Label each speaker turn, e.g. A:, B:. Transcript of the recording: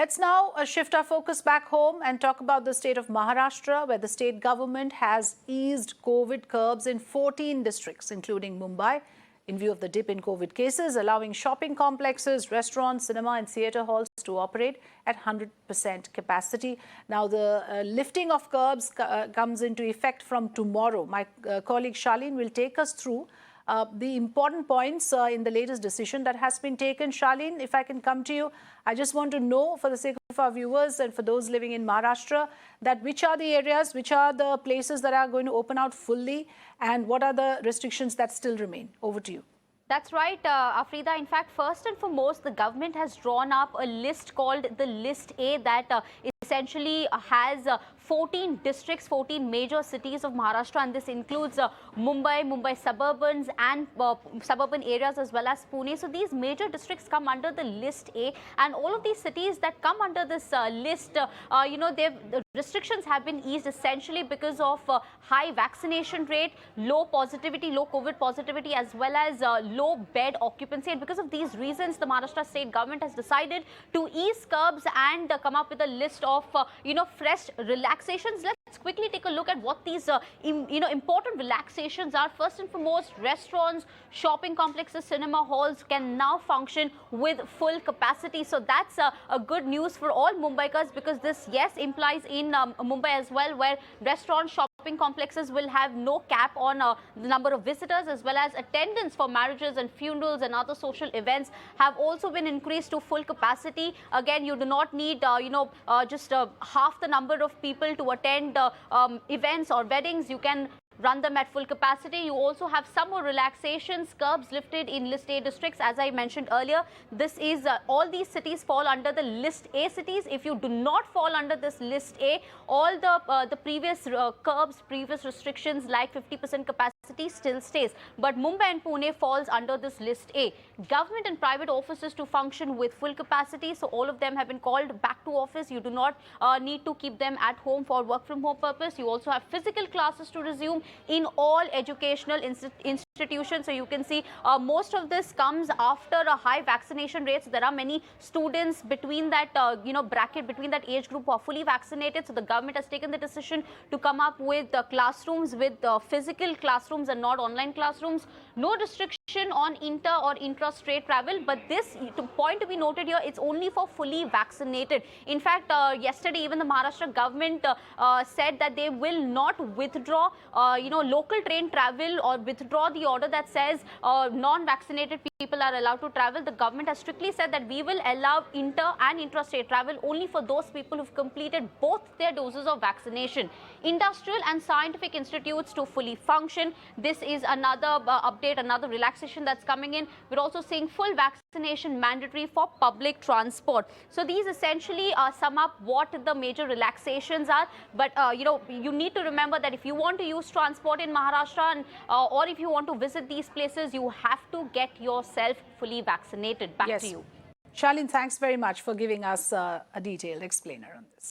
A: Let's now shift our focus back home and talk about the state of Maharashtra, where the state government has eased COVID curbs in 14 districts, including Mumbai, in view of the dip in COVID cases, allowing shopping complexes, restaurants, cinema and theatre halls to operate at 100% capacity. Now, the lifting of curbs comes into effect from tomorrow. My colleague Charlene will take us through the important points in the latest decision that has been taken. Charlene, if I can come to you, I just want to know, for the sake of our viewers and for those living in Maharashtra, that which are the areas, which are the places that are going to open out fully, and what are the restrictions that still remain? Over to you.
B: That's right, Afrida. In fact, first and foremost, the government has drawn up a list called the List A that essentially has 14 districts, 14 major cities of Maharashtra, and this includes Mumbai suburbans and suburban areas as well as Pune. So these major districts come under the List A, and all of these cities that come under this list, the restrictions have been eased essentially because of high vaccination rate, low positivity, low COVID positivity, as well as low bed occupancy. And because of these reasons, the Maharashtra state government has decided to ease curbs and come up with a list of fresh relaxations. Let's quickly take a look at what these important relaxations are. First and foremost, restaurants, shopping complexes, cinema halls can now function with full capacity. So that's a good news for all Mumbaikars, because this, yes, implies in Mumbai as well, where restaurants, shopping complexes will have no cap on the number of visitors, as well as attendance for marriages and funerals and other social events have also been increased to full capacity. Again, you do not need just half the number of people to attend events or weddings. You can run them at full capacity. You also have some more relaxations, curbs lifted in List A districts. As I mentioned earlier, this is all these cities fall under the List A cities. If you do not fall under this List A, all the previous curbs, previous restrictions like 50% capacity still stays. But Mumbai and Pune falls under this List A. Government and private offices to function with full capacity. So all of them have been called back to office. You do not need to keep them at home for work from home purpose. You also have physical classes to resume in all educational institutions. So you can see most of this comes after a high vaccination rate. So there are many students between that bracket, between that age group who are fully vaccinated. So the government has taken the decision to come up with classrooms with physical classrooms and not online classrooms. No restriction on inter or intra-state travel, but this point to be noted here, it's only for fully vaccinated. In fact, yesterday even the Maharashtra government said that they will not withdraw local train travel or withdraw the order that says non-vaccinated people are allowed to travel. The government has strictly said that we will allow inter and intrastate travel only for those people who've completed both their doses of vaccination. Industrial and scientific institutes to fully function. This is another update, another relaxation that's coming in. We're also seeing full vaccination mandatory for public transport. So these essentially sum up what the major relaxations are. But you need to remember that if you want to use transport in Maharashtra and, or if you want to visit these places, you have to get yourself fully vaccinated. Back to you.
A: Charlene, thanks very much for giving us a detailed explainer on this.